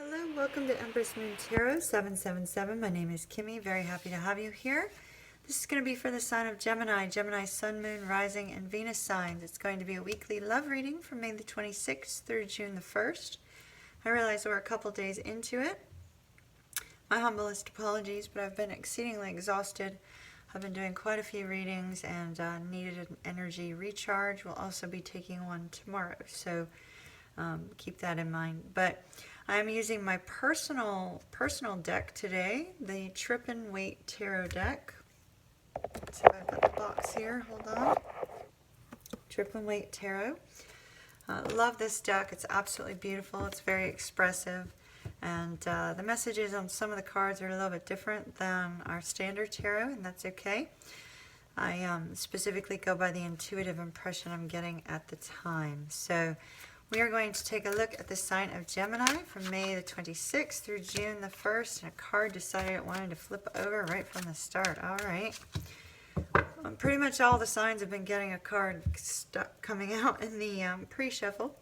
Hello, welcome to Empress Moon Tarot 777. My name is Kimmy. Very happy to have you here. This is going to be for the sign of Gemini, Gemini Sun, Moon, Rising, and Venus signs. It's going to be a weekly love reading from May the 26th through June the 1st. I realize we're a couple days into it. My humblest apologies, but I've been exceedingly exhausted. I've been doing quite a few readings and needed an energy recharge. We'll also be taking one tomorrow, so keep that in mind. But I'm using my personal deck today, the Trip and Wait Tarot deck. So I've got the box here. Hold on. Trip and Wait Tarot. Love this deck. It's absolutely beautiful. It's very expressive. And the messages on some of the cards are a little bit different than our standard tarot, and that's okay. I specifically go by the intuitive impression I'm getting at the time. So we are going to take a look at the sign of Gemini from May the 26th through June the 1st. And a card decided it wanted to flip over right from the start. All right. Pretty much all the signs have been getting a card stuck coming out in the pre-shuffle.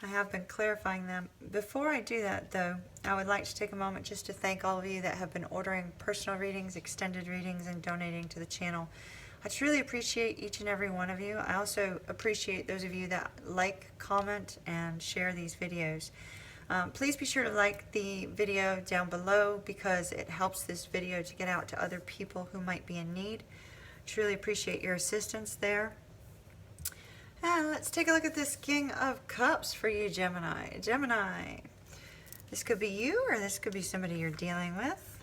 I have been clarifying them. Before I do that, though, I would like to take a moment just to thank all of you that have been ordering personal readings, extended readings, and donating to the channel. I truly appreciate each and every one of you. I also appreciate those of you that like, comment, and share these videos. Please be sure to like the video down below because it helps this video to get out to other people who might be in need. Truly appreciate your assistance there. And let's take a look at this King of Cups for you, Gemini. Gemini, this could be you or this could be somebody you're dealing with.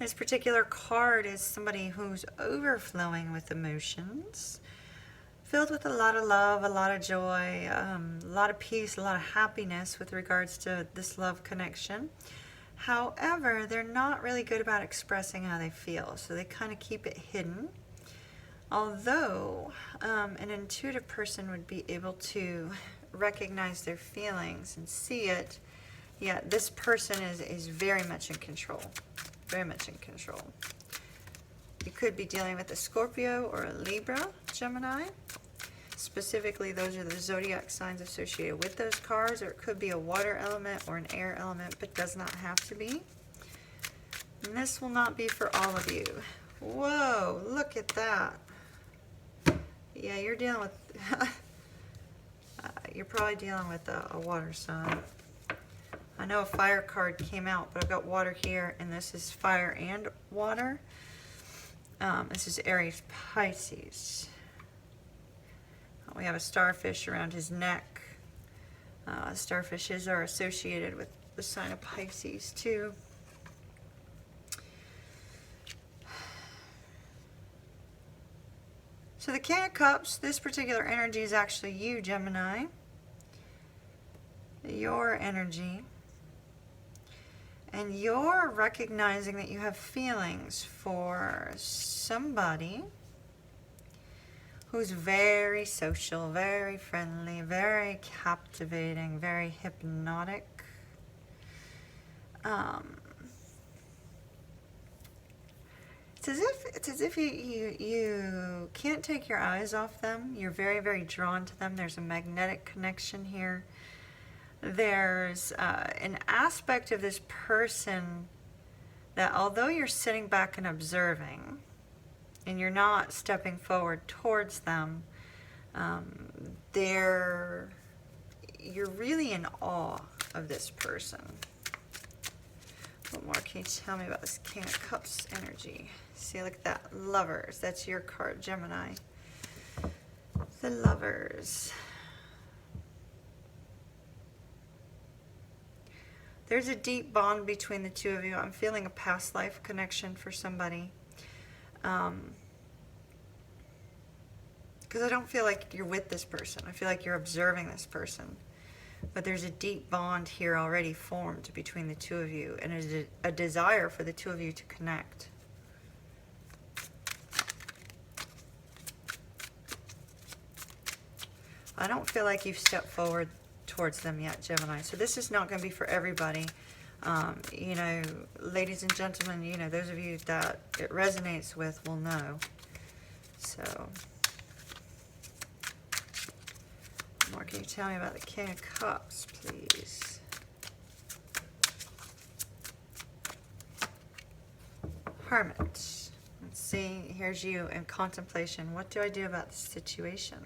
This particular card is somebody who's overflowing with emotions, filled with a lot of love, a lot of joy, a lot of peace, a lot of happiness with regards to this love connection. However, they're not really good about expressing how they feel, so they kind of keep it hidden. Although an intuitive person would be able to recognize their feelings and see it, yeah, this person is very much in control. Very much in control. You could be dealing with a Scorpio or a Libra, Gemini. Specifically, those are the zodiac signs associated with those cards, or it could be a water element or an air element, but does not have to be. And this will not be for all of you. Whoa, look at that. Yeah, you're dealing with, you're probably dealing with a water sign. I know a fire card came out, but I've got water here, and this is fire and water. This is Aries Pisces. We have a starfish around his neck. Starfishes are associated with the sign of Pisces, too. So the King of Cups, this particular energy is actually you, Gemini. Your energy. And you're recognizing that you have feelings for somebody who's very social, very friendly, very captivating, very hypnotic. It's as if you can't take your eyes off them. You're very, very drawn to them. There's a magnetic connection here. There's an aspect of this person that although you're sitting back and observing and you're not stepping forward towards them, you're really in awe of this person. What more can you tell me about this King of Cups energy? See, look at that. Lovers. That's your card, Gemini. The Lovers. There's a deep bond between the two of you. I'm feeling a past life connection for somebody. Because I don't feel like you're with this person. I feel like you're observing this person. But there's a deep bond here already formed between the two of you. And a desire for the two of you to connect. I don't feel like you've stepped forward towards them yet, Gemini. So this is not going to be for everybody. You know, ladies and gentlemen, you know, those of you that it resonates with will know. So, what more can you tell me about the King of Cups, please? Hermit. Let's see, here's you in contemplation. What do I do about the situation?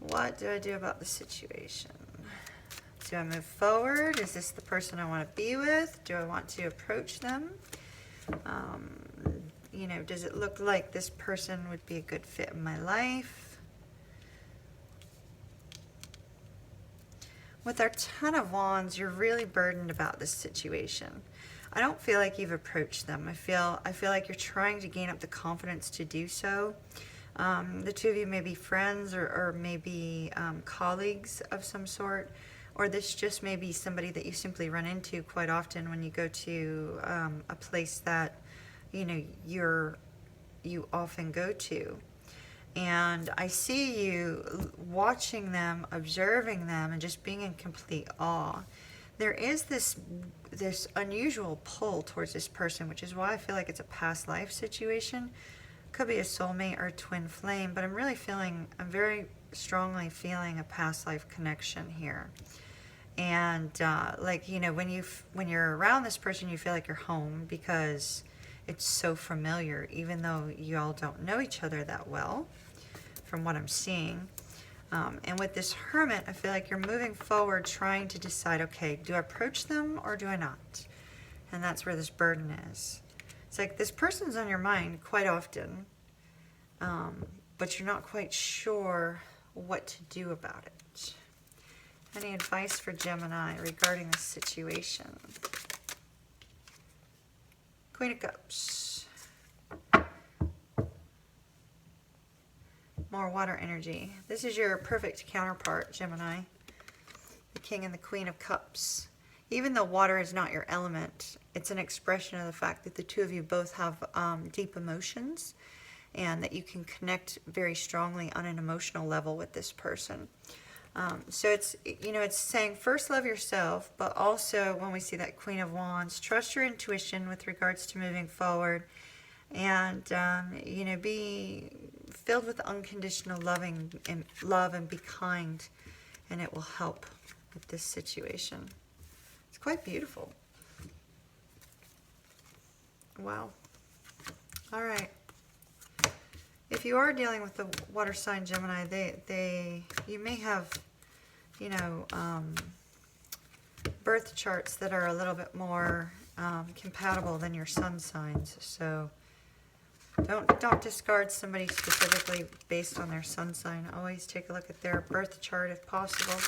What do I do about the situation? Do I move forward? Is this the person I want to be with? Do I want to approach them? You know, does it look like this person would be a good fit in my life? With our Ten of Wands, you're really burdened about this situation. I don't feel like you've approached them. I feel like you're trying to gain up the confidence to do so. The two of you may be friends or maybe colleagues of some sort, or this just may be somebody that you simply run into quite often when you go to a place that, you know, you often go to. And I see you watching them, observing them, and just being in complete awe. There is this unusual pull towards this person, which is why I feel like it's a past life situation. Could be a soulmate or a twin flame, but I'm very strongly feeling a past life connection here. And like, you know, when you're around this person, you feel like you're home because it's so familiar, even though you all don't know each other that well, from what I'm seeing. And with this Hermit, I feel like you're moving forward trying to decide, okay, do I approach them or do I not? And that's where this burden is. It's like this person's on your mind quite often, but you're not quite sure what to do about it. Any advice for Gemini regarding this situation? Queen of Cups. More water energy. This is your perfect counterpart, Gemini. The King and the Queen of Cups. Even though water is not your element, it's an expression of the fact that the two of you both have deep emotions and that you can connect very strongly on an emotional level with this person. So it's, you know, it's saying first love yourself, but also when we see that Queen of Wands, trust your intuition with regards to moving forward, and you know, be filled with unconditional love and be kind, and it will help with this situation. It's quite beautiful. Wow. All right. If you are dealing with the water sign Gemini, you may have, you know, birth charts that are a little bit more compatible than your sun signs. So don't discard somebody specifically based on their sun sign. Always take a look at their birth chart if possible.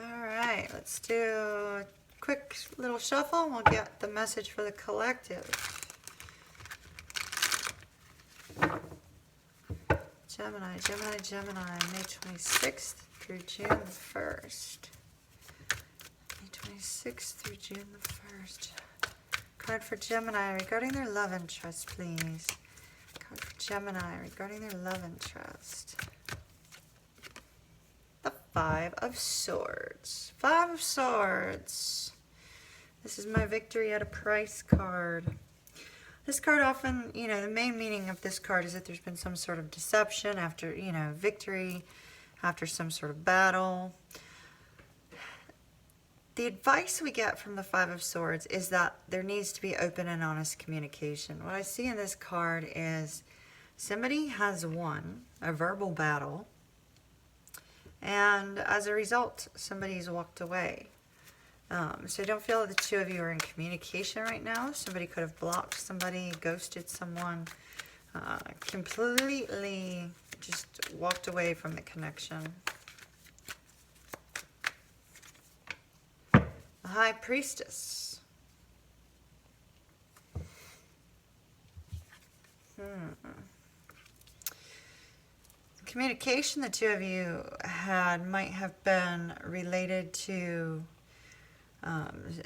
All right, let's do a quick little shuffle and we'll get the message for the collective. Gemini, Gemini, Gemini, May 26th through June the 1st. May 26th through June the 1st. Card for Gemini regarding their love and trust, please. Card for Gemini regarding their love and trust. The Five of Swords. Five of Swords. This is my victory at a price card. This card often, you know, the main meaning of this card is that there's been some sort of deception after, you know, victory, after some sort of battle. The advice we get from the Five of Swords is that there needs to be open and honest communication. What I see in this card is somebody has won a verbal battle, and as a result, somebody's walked away. So don't feel that the two of you are in communication right now. Somebody could have blocked somebody, ghosted someone, completely just walked away from the connection. The High Priestess. Communication the two of you had might have been related to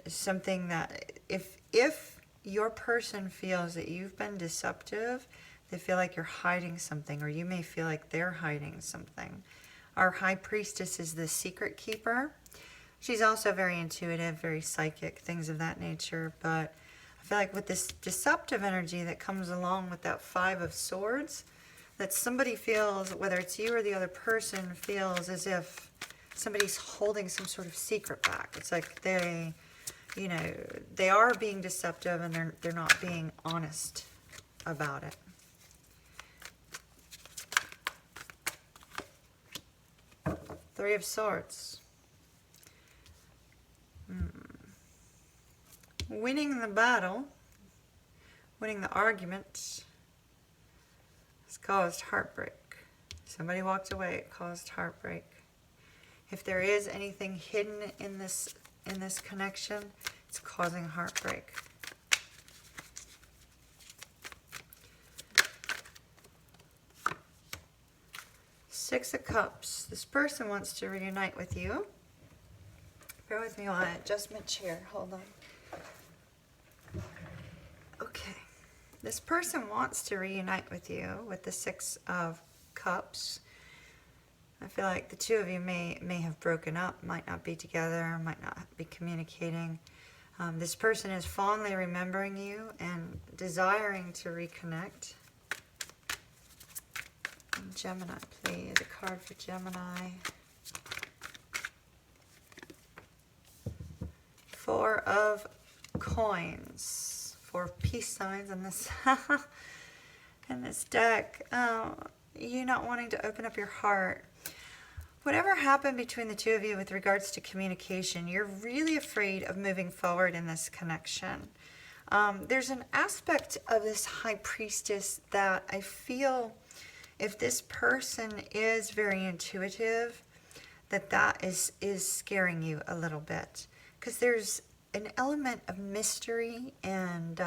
something that if your person feels that you've been deceptive, they feel like you're hiding something, or you may feel like they're hiding something. Our High Priestess is the secret keeper. She's also very intuitive, very psychic, things of that nature, but I feel like with this deceptive energy that comes along with that Five of Swords, that somebody feels, whether it's you or the other person, feels as if somebody's holding some sort of secret back. It's like they, you know, they are being deceptive and they're not being honest about it. Three of Swords. Winning the battle, winning the argument has caused heartbreak. Somebody walked away, it caused heartbreak. If there is anything hidden in this connection, it's causing heartbreak. Six of Cups. This person wants to reunite with you. Bear with me while I adjust my chair. Hold on. Okay. This person wants to reunite with you with the Six of Cups. I feel like the two of you may have broken up, might not be together, might not be communicating. This person is fondly remembering you and desiring to reconnect. Gemini, please. A card for Gemini. Four of Coins. Four peace signs in this in this deck. You not wanting to open up your heart. Whatever happened between the two of you with regards to communication, you're really afraid of moving forward in this connection. There's an aspect of this High Priestess that I feel, if this person is very intuitive, that is scaring you a little bit. Because there's an element of mystery and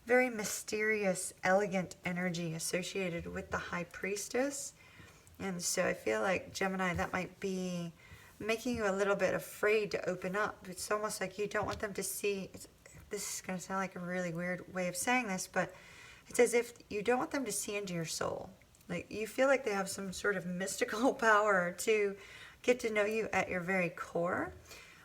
very mysterious, elegant energy associated with the High Priestess. And so I feel like, Gemini, that might be making you a little bit afraid to open up. It's almost like you don't want them to see. This is going to sound like a really weird way of saying this, but it's as if you don't want them to see into your soul. Like, you feel like they have some sort of mystical power to get to know you at your very core.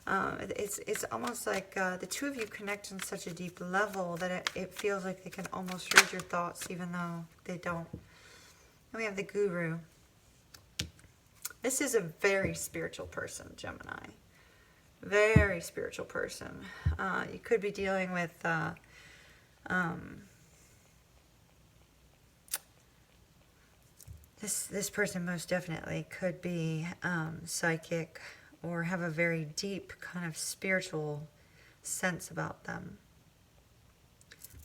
It's almost like the two of you connect on such a deep level that it feels like they can almost read your thoughts, even though they don't. And we have the Guru. This is a very spiritual person, Gemini. Very spiritual person. You could be dealing with this person most definitely could be psychic or have a very deep kind of spiritual sense about them.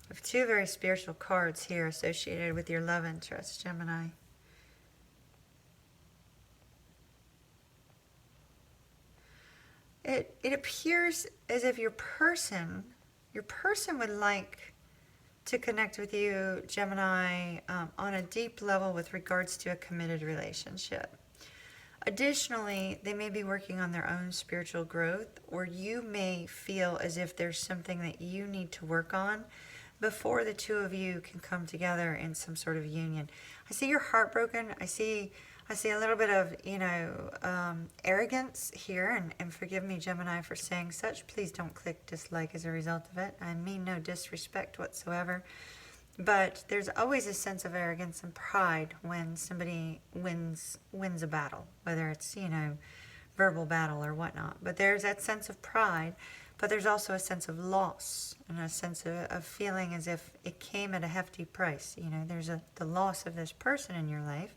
We have two very spiritual cards here associated with your love interest, Gemini. It appears as if your person would like to connect with you, Gemini, on a deep level with regards to a committed relationship. Additionally, they may be working on their own spiritual growth, or you may feel as if there's something that you need to work on before the two of you can come together in some sort of union. I see you're heartbroken. I see a little bit of, arrogance here, and forgive me, Gemini, for saying such. Please don't click dislike as a result of it. I mean no disrespect whatsoever. But there's always a sense of arrogance and pride when somebody wins a battle, whether it's, verbal battle or whatnot. But there's that sense of pride, but there's also a sense of loss and a sense of feeling as if it came at a hefty price. There's the loss of this person in your life.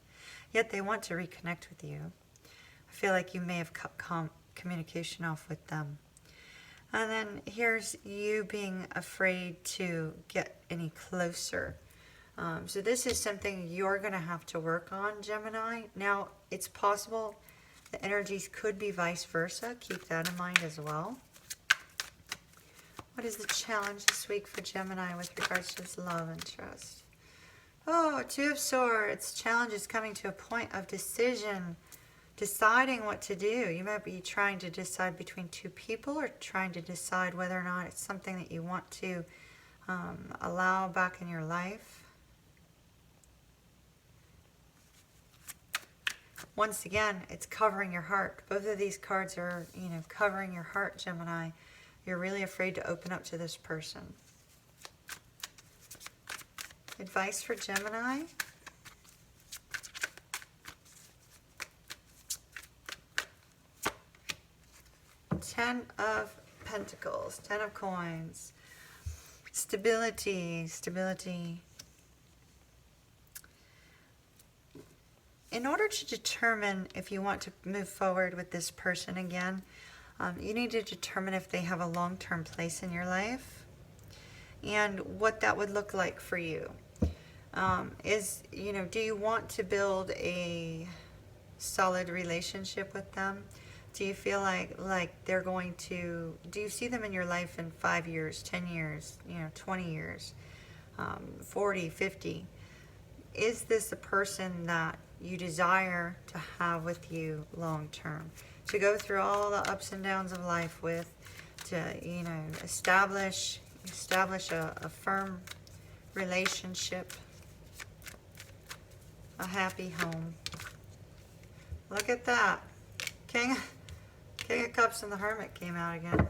Yet they want to reconnect with you. I feel like you may have cut communication off with them. And then here's you being afraid to get any closer. So this is something you're going to have to work on, Gemini. Now, it's possible the energies could be vice versa. Keep that in mind as well. What is the challenge this week for Gemini with regards to his love interest? Oh, Two of Swords. Challenge is coming to a point of decision, deciding what to do. You might be trying to decide between two people or trying to decide whether or not it's something that you want to allow back in your life. Once again, it's covering your heart. Both of these cards are, covering your heart, Gemini. You're really afraid to open up to this person. Advice for Gemini. Ten of Pentacles, Ten of Coins. Stability, stability. In order to determine if you want to move forward with this person again, you need to determine if they have a long-term place in your life and what that would look like for you. Do you want to build a solid relationship with them? Do you feel like they're going to, do you see them in your life in 5 years, 10 years, 20 years, 40, 50? Is this a person that you desire to have with you long term? To go through all the ups and downs of life with, to, establish a firm relationship, a happy home. Look at that. King of Cups and the Hermit came out again.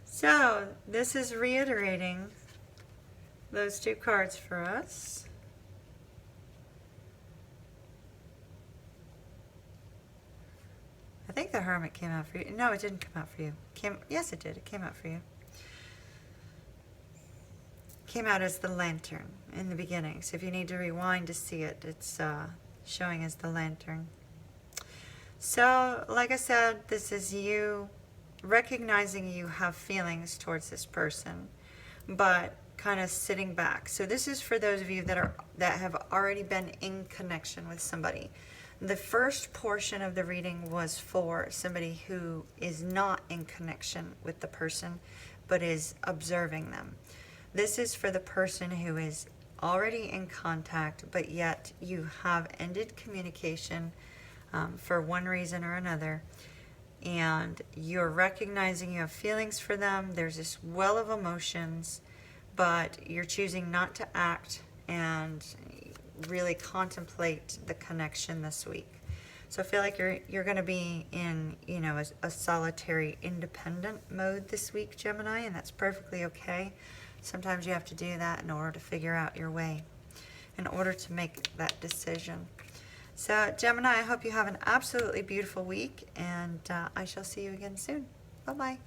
So, this is reiterating those two cards for us. I think the Hermit came out for you. No, it didn't come out for you. Yes, it did. It came out for you. Came out as the Lantern in the beginning. So if you need to rewind to see it, it's showing as the Lantern. So, like I said, this is you recognizing you have feelings towards this person, but kind of sitting back. So this is for those of you that have already been in connection with somebody. The first portion of the reading was for somebody who is not in connection with the person, but is observing them. This is for the person who is already in contact, but yet you have ended communication for one reason or another, and you're recognizing you have feelings for them. There's this well of emotions, but you're choosing not to act and really contemplate the connection this week. So I feel like you're going to be in a solitary, independent mode this week, Gemini, and that's perfectly okay. Sometimes you have to do that in order to figure out your way, in order to make that decision. So, Gemini, I hope you have an absolutely beautiful week, and I shall see you again soon. Bye-bye.